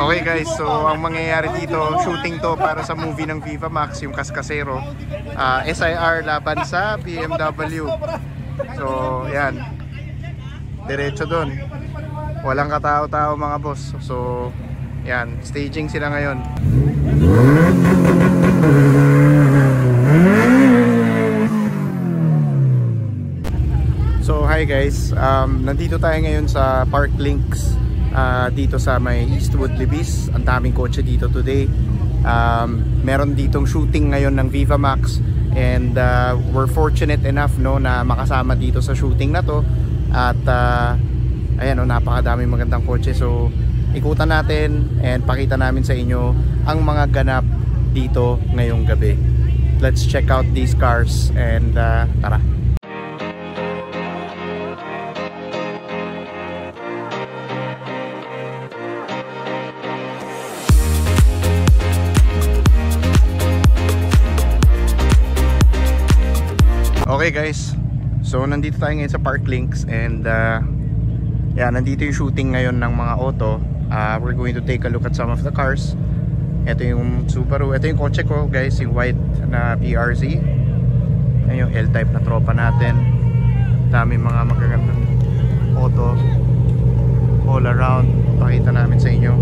Okay guys, so ang mangyayari dito, shooting to para sa movie ng Viva Max, yung Kaskasero. SIR laban sa BMW. So yan, diretso dun. Walang katao-tao mga boss. So yan, staging sila ngayon. So hi guys, nandito tayo ngayon sa Park Links. Dito sa may Eastwood Libis. Ang daming kotse dito today. Meron ditong shooting ngayon ng Viva Max, and we're fortunate enough na makasama dito sa shooting na to. At ayan, napakadaming magandang kotse. So ikutan natin and pakita namin sa inyo ang mga ganap dito ngayong gabi. Let's check out these cars and tara. Okay guys, so nandito tayo ngayon sa Park Links, and nandito yung shooting ngayon ng mga auto. We're going to take a look at some of the cars. Ito yung Subaru, ito yung kotse ko guys, yung white na PRZ. Ayan yung L-type na tropa natin. Dami mga magagandang auto all around. Pakita namin sa inyo.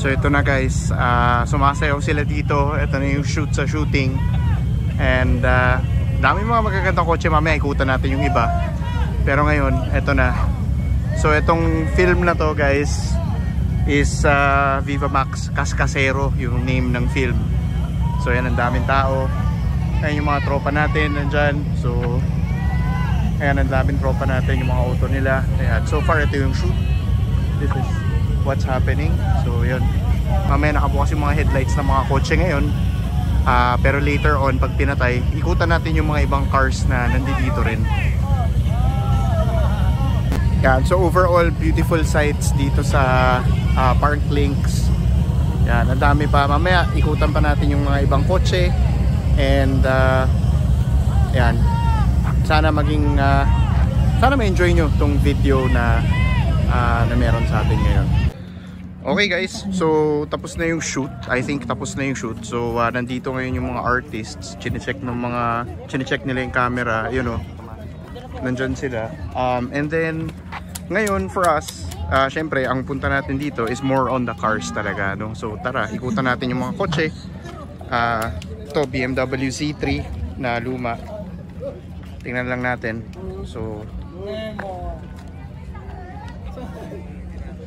So ito na guys, sumasayaw sila dito. Ito na yung shoot sa shooting. And dami mga magagandang kotse. Mamaya ikutan natin yung iba. Pero ngayon, ito na. So itong film na to guys is Viva Max Kaskasero, yung name ng film. So yan, ang daming tao. Ayan yung mga tropa natin nandyan. So ayan, ang daming tropa natin, yung mga auto nila. Ayan. So far ito yung shoot. This is what's happening. So yun, mamaya nakabukas yung mga headlights ng mga kotse ngayon, pero later on pag pinatay, ikutan natin yung mga ibang cars na nandito rin. Yan, so overall beautiful sights dito sa Park Links. Yan, ang dami pa. Mamaya ikutan pa natin yung mga ibang kotse, and yan, sana maging sana ma-enjoy nyo tong video na meron sa atin ngayon. Okay guys, so tapos na yung shoot. I think tapos na yung shoot. So nandito ngayon yung mga artists. Chinecheck nila yung camera. Yun o, nandyan sila. And then ngayon for us, syempre ang punta natin dito is more on the cars talaga, no? So tara, ikutan natin yung mga kotse. Ito BMW Z3 na luma. Tingnan lang natin. So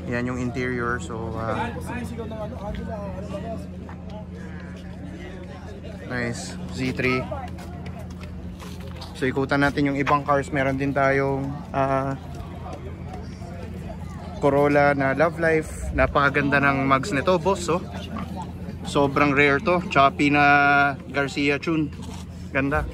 yan yung interior. So nice, Z3. So ikutan natin yung ibang cars. Meron din tayong Corolla na Love Life. Napakaganda ng mugs nito, boss. Oh. Sobrang rare to. Choppy na Garcia tune. Ganda.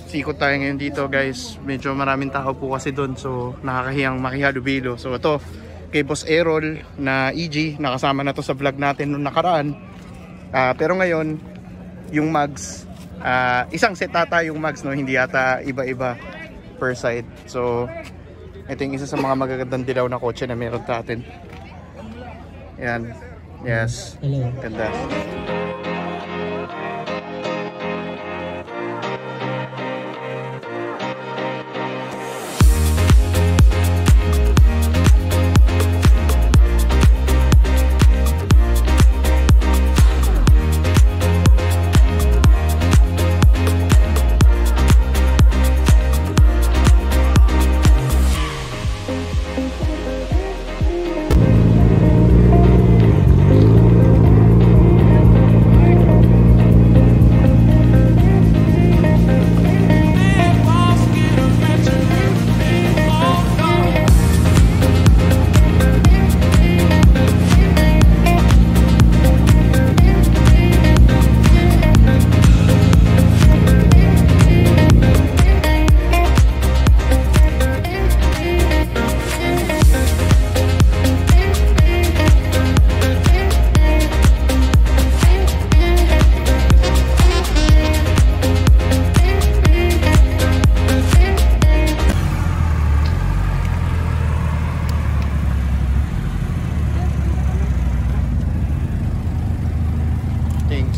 Sikot tayo ngayon dito, guys. Medyo maraming tao po kasi doon. So nakakahiyang makihalubilo. So ito, kay Boss Errol na EG. Nakasama na to sa vlog natin noong nakaraan. Pero ngayon, yung mugs, isang set ata yung mugs, no? Hindi ata iba-iba per side. So ito yung isa sa mga magagandang dilaw na kotse na meron natin. Yan. Yes. Ganda.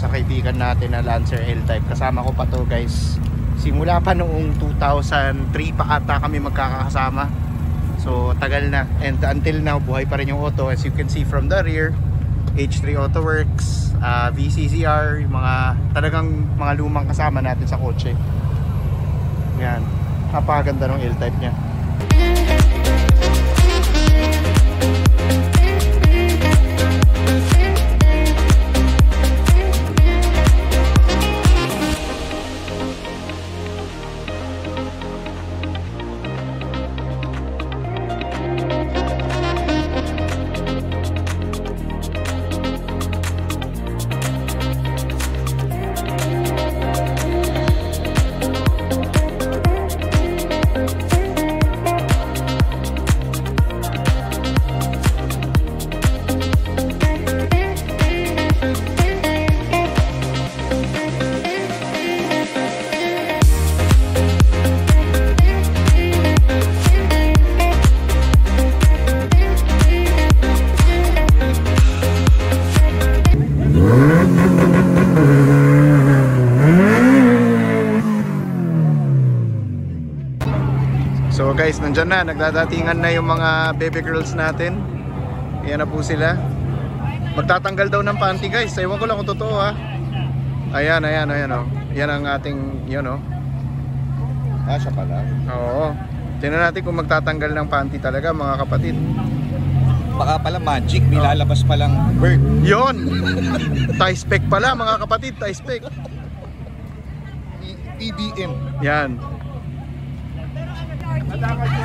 Sa kaibigan natin na Lancer L-Type, kasama ko pa to, guys, simula pa noong 2003 pa ata kami magkakasama. So tagal na, and until now buhay pa rin yung auto. As you can see from the rear, H3 Autoworks, VCCR, yung mga talagang mga lumang kasama natin sa kotse. Yan, napakaganda ng L-Type nya. So guys, nandyan na, nagdadatingan na yung mga baby girls natin. Ayan na po sila. Magtatanggal daw ng panty, guys. Ewan ko lang kung totoo, ha. Ayan, ayan, ayan, oh. Yan ang ating, yun, oh. Siya pala. Oo. Tingnan natin kung magtatanggal ng panty talaga, mga kapatid. Baka pala magic, may lalabas palang bird. Yun! Tie spec pala, mga kapatid, tie spec. PBM. Yan.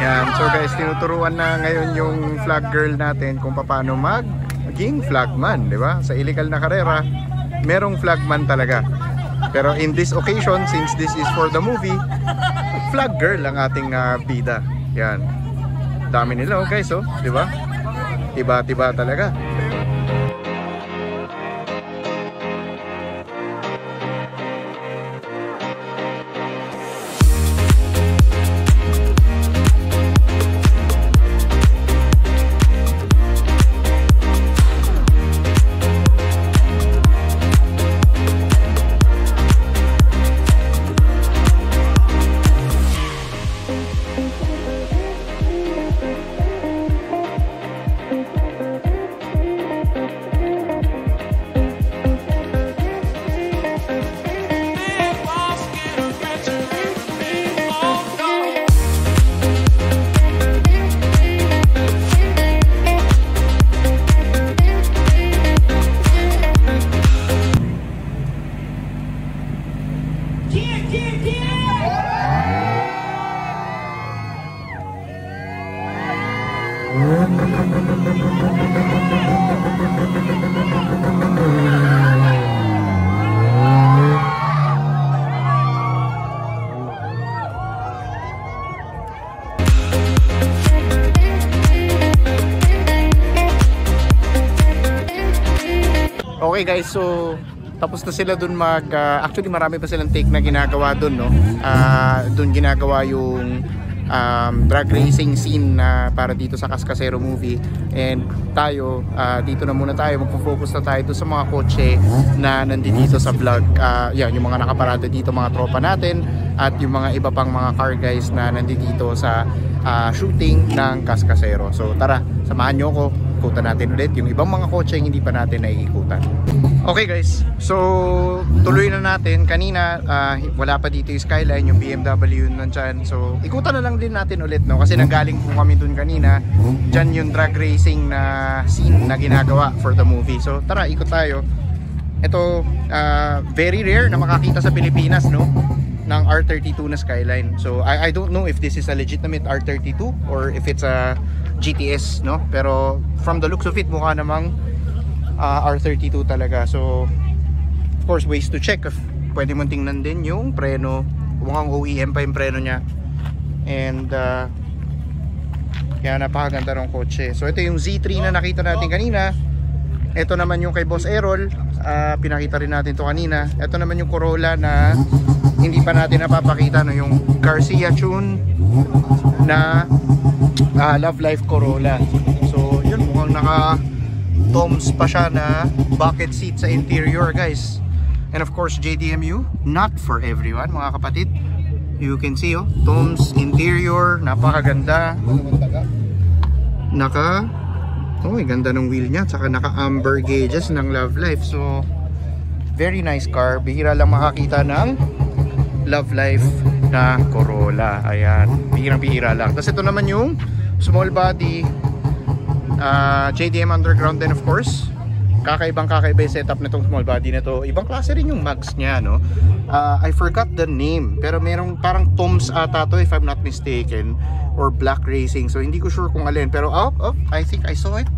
Yan. So guys, tinuturuan na ngayon yung flag girl natin kung paano maging flagman, di ba? Sa illegal na karera, merong flagman talaga. Pero in this occasion, since this is for the movie, flag girl ang ating bida. Yan. Dami nila, oh guys, oh, di ba? Tiba-tiba talaga. Okay guys, so tapos na sila dun actually marami pa silang take na ginagawa dun, no? Dun ginagawa yung drag racing scene na para dito sa Cascasero movie. And tayo, dito na muna tayo, magpo-focus na tayo dun sa mga kotse na nandito sa vlog. Yan, yung mga nakaparada dito, mga tropa natin, at yung mga iba pang mga car guys na nandito sa shooting ng Cascasero. So tara, samahan nyo ko, ikutan natin ulit yung ibang mga kotse hindi pa natin naiikutan. Okay guys, so tuloy na natin. Kanina wala pa dito yung Skyline, yung BMW nandyan. So ikutan na lang din natin ulit, no? Kasi nanggaling po kami dun kanina. Dyan yung drag racing na scene na ginagawa for the movie. So tara, ikot tayo. Ito, very rare na makakita sa Pilipinas, no? Ng R32 na Skyline. So I don't know if this is a legitimate R32 or if it's a GTS, no? Pero from the looks of it, mukha namang R32 talaga. So of course, ways to check if pwede mong tingnan din yung preno. Mukhang OEM pa yung preno niya. And kaya napakaganda ng kotse. So ito yung Z3 na nakita natin kanina. Ito naman yung kay Boss Errol, pinakita rin natin to kanina. Ito naman yung Corolla na hindi pa natin napapakita, no? Yung Garcia tune na Love Life Corolla. So yun, mukhang naka Toms pa siya na bucket seat sa interior guys. And of course JDMU, not for everyone mga kapatid. You can see, oh, Toms interior, napakaganda. Oh, ganda ng wheel niya, saka naka amber gauges ng Love Life. So very nice car. Bihira lang makakita ng Love Life na Corolla. Ayan, bihirang-bihira lang. Tapos ito naman yung small body JDM Underground din, of course. Kakaiba yung setup na itong small body na to. Ibang klase rin yung mags niya, no? I forgot the name, pero merong parang Toms ata to if I'm not mistaken, or Black Racing. So hindi ko sure kung alin, pero I think I saw it.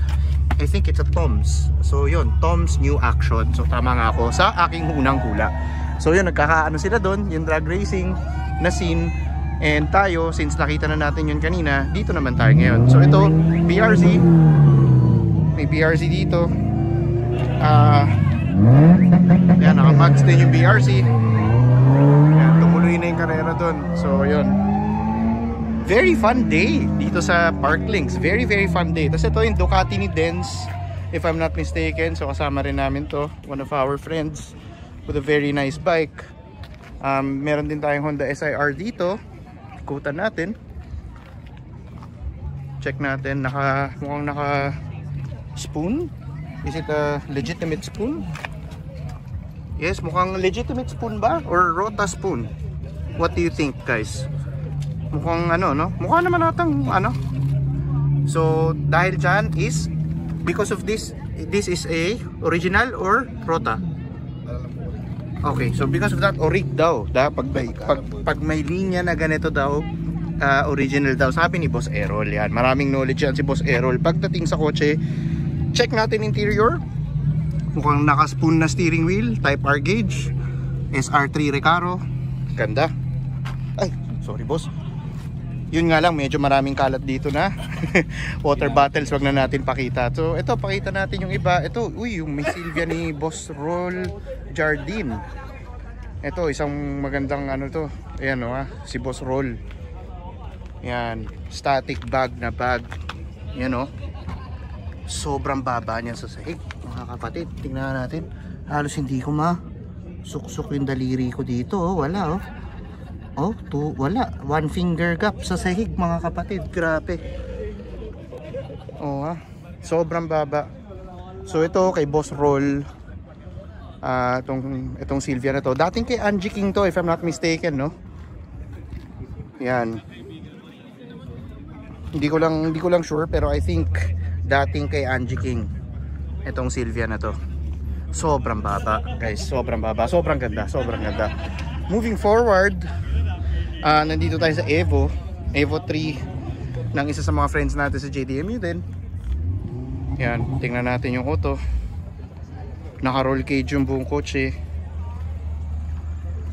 I think it's a Toms. So yun, Toms New Action. So tama nga ako sa aking unang hula. So yun, nagkakaano sila doon, yung drag racing na scene. And tayo, since nakita na natin yun kanina, dito naman tayo ngayon. So ito, BRZ. May BRZ dito. Yan, naka-mags din yung BRZ. Yan, tumuloy na yung karera doon. So yun, very fun day dito sa Parklinks. Very fun day. Tapos ito yung Ducati ni Denz, if I'm not mistaken. So kasama rin namin to, one of our friends with a very nice bike. Meron din tayong Honda SIR dito. Ikutan natin. Check natin. Mukhang naka spoon. Is it a legitimate spoon? Yes, mukhang legitimate spoon ba? Or Rota spoon? What do you think guys? Mukhang ano, no? Mukha naman natang ano. So dahil dyan is because of this is a original or Rota? Okay, so because of that, orig daw. Pag may linya na ganito daw, original daw. Sabi ni Boss Errol, yan. Maraming knowledge yan si Boss Errol. Pagdating sa kotse, check natin interior. Mukhang naka-spoon na steering wheel, type R gauge, SR3 Recaro. Ganda. Ay, sorry boss. Yun nga lang, medyo maraming kalat dito na water bottles, wag na natin pakita. So ito, pakita natin yung iba. Ito, yung may Silvia ni Boss Roll Jardine. Ito, isang magandang ano to. Ayan o, si Boss Roll. Yan, static bag na bag. Yan o, sobrang baba niya sa sahig. Mga kapatid, tingnan natin. Halos hindi ko suksok yung daliri ko dito. Wala wala. One finger gap sa sahig mga kapatid. Grabe. Sobrang baba. So ito kay Boss Roll. Itong Silvia na to. Dating kay Angie King to if I'm not mistaken, no? Yan. Hindi ko lang sure pero I think dating kay Angie King itong Silvia na to. Sobrang baba, guys. Sobrang baba. Sobrang ganda. Moving forward, nandito tayo sa Evo 3. ng isa sa mga friends natin sa JDMU din. Yan, tingnan natin yung auto. Naka roll cage yung buong kotse.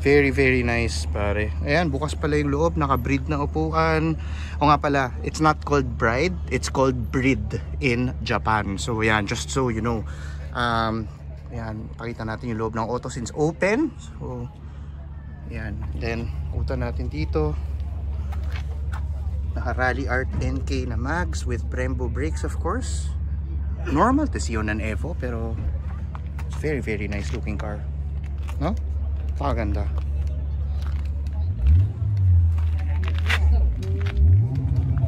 Very very nice pare. Ayan, bukas pala yung loob, naka-breed na upuan. O nga pala, it's not called bride, it's called breed in Japan. So yan, just so you know. Ayan, pakita natin yung loob ng auto since open. So yan, then uta natin dito. Naka Rally Art NK na mags with Brembo brakes of course. Normal to see on an Evo, pero it's very very nice looking car, no? Napakaganda.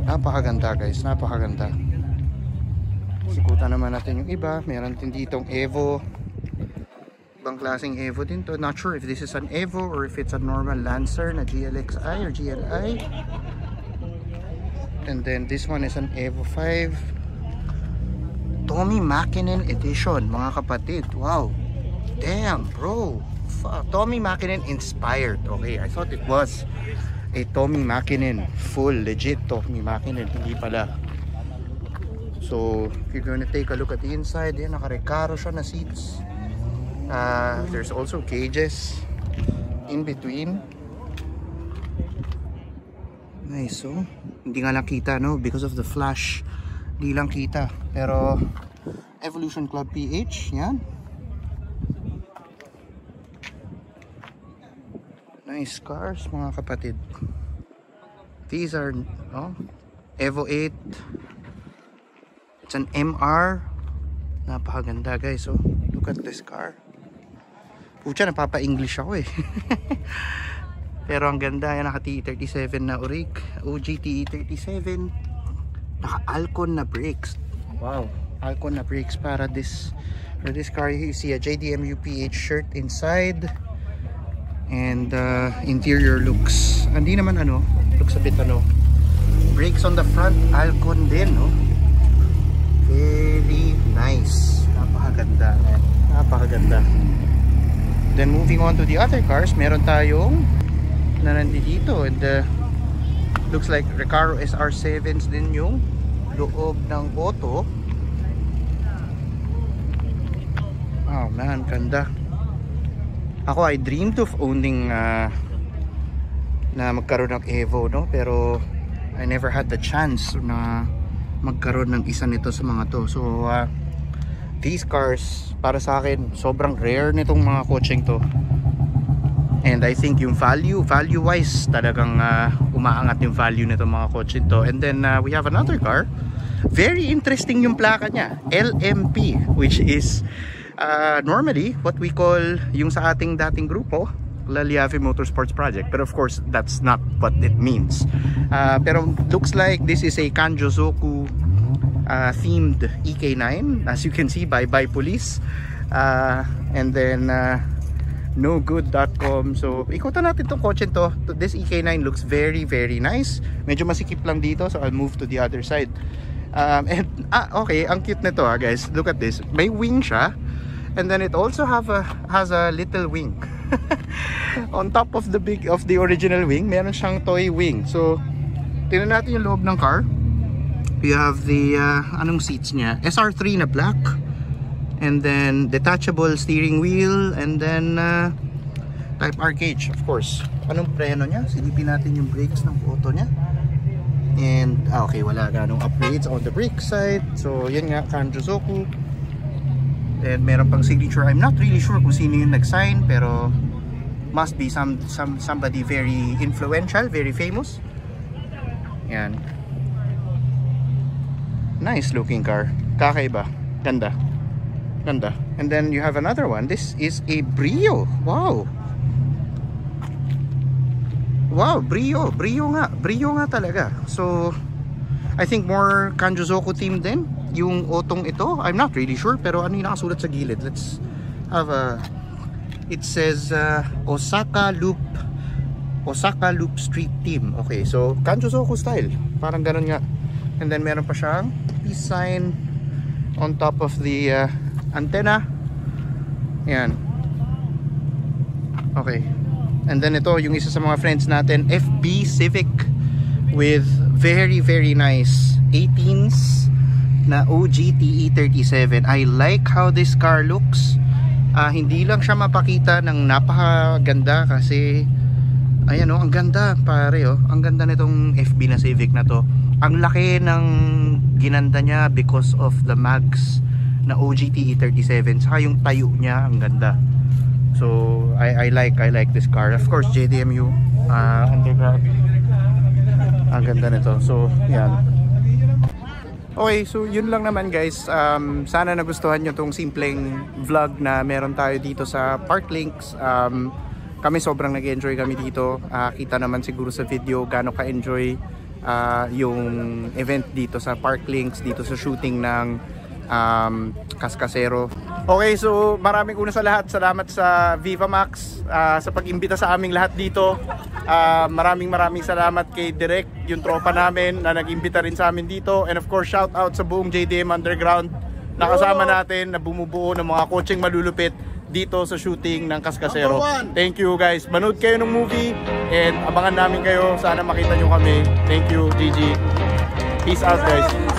Napakaganda guys, napakaganda. Sikutan naman natin yung iba. Meron din ditong Evo. Ibang klaseng Evo din to. Not sure if this is an Evo or if it's a normal Lancer na GLXI or GLI. And then this one is an Evo 5. Tommy Mäkinen edition mga kapatid. Wow. Damn bro. Tommy Mäkinen inspired. Okay, I thought it was a Tommy Mäkinen, full legit Tommy Mäkinen, hindi pala. So if you're gonna take a look at the inside, yan, naka-Recaro siya na seats. There's also cages in between. Nice. So hindi nga lang kita, no, because of the flash, hindi lang kita, pero Evolution Club PH, yan. Nice cars mga kapatid. These are Evo 8. It's an MR. Napakaganda guys. So look at this car. Pucha, napapa-English ako eh. Pero ang ganda yan, naka TE37 na Oric, OG TE37. Naka Alcon na brakes. Wow, Alcon na brakes para this car. You see a JDMU PH shirt inside. And interior looks, hindi naman looks a bit brakes on the front, Alcon din, no? Very nice. Napakaganda, man. Napakaganda. Then moving on to the other cars, meron tayong na nandito, and looks like Recaro SR7s din yung loob ng auto. Oh man, ganda. Ako, I dreamed of owning na magkaroon ng Evo, no? Pero I never had the chance na magkaroon ng isa nito sa mga to. So these cars, para sa akin, sobrang rare nitong mga kotseng to. And I think yung value wise, talagang umaangat yung value nitong mga kotseng to. And then we have another car. Very interesting yung plaka niya, LMP, which is normally what we call yung sa ating dating grupo, Laliafi Motorsports Project, but of course that's not what it means. Pero looks like this is a Kanjozoku themed EK9, as you can see, by Police, and then nogood.com. So ikutan natin tong kotse to. This EK9 looks very very nice. Medyo masikip lang dito, so I'll move to the other side. And okay, ang cute nito guys, look at this. May wing siya. And then it also has a little wing. On top of the original wing, meron siyang toy wing. So, tingnan natin yung loob ng car. You have the anong seats niya? SR3 na black. And then detachable steering wheel, and then Type R cage, of course. Anong preno niya? Silipin natin yung brakes ng auto niya. And okay, wala ganong upgrades on the brake side. So, yan nga, Kanjozoku. And meron pang signature. I'm not really sure kung sino yung nag-sign, pero must be somebody very influential, very famous. Yan. Nice looking car. Kakaiba. Ganda. Ganda. And then you have another one. This is a Brio. Wow. Wow, Brio. Brio nga. Brio nga talaga. So, I think more Kanjozoku team din yung otong ito. I'm not really sure, pero ano yung nakasulat sa gilid? Let's have a, it says Osaka Loop Street Team. Okay, so Kanjozoku style, parang ganun nga. And then meron pa siyang peace sign on top of the antenna. Yan. Okay. And then ito yung isa sa mga friends natin, FB Civic with very very nice 18s na OG TE37. I like how this car looks. Hindi lang siya mapakita ng napakaganda kasi ayan ang ganda pare ang ganda nitong FB na Civic na to. Ang laki ng ginanda niya because of the mags na OG TE37, saka yung tayo niya ang ganda. So I like this car. Of course JDMU underground. Ang ganda nito. So yan. Okay, so yun lang naman guys. Sana nagustuhan nyo tong simpleng vlog na meron tayo dito sa Parklinks. Kami sobrang nag-enjoy kami dito. Kita naman siguro sa video gaano ka-enjoy yung event dito sa Parklinks, dito sa shooting ng Cascasero. Okay, so maraming una sa lahat, salamat sa Viva Max sa pag-imbita sa aming lahat dito. Maraming salamat kay Direk, yung tropa namin na nag-imbita rin sa amin dito. And of course, shout out sa buong JDM Underground na kasama natin na bumubuo ng mga kotseng malulupit dito sa shooting ng Cascasero. Thank you guys. Manood kayo ng movie and abangan namin kayo. Sana makita nyo kami. Thank you, GG. Peace out guys.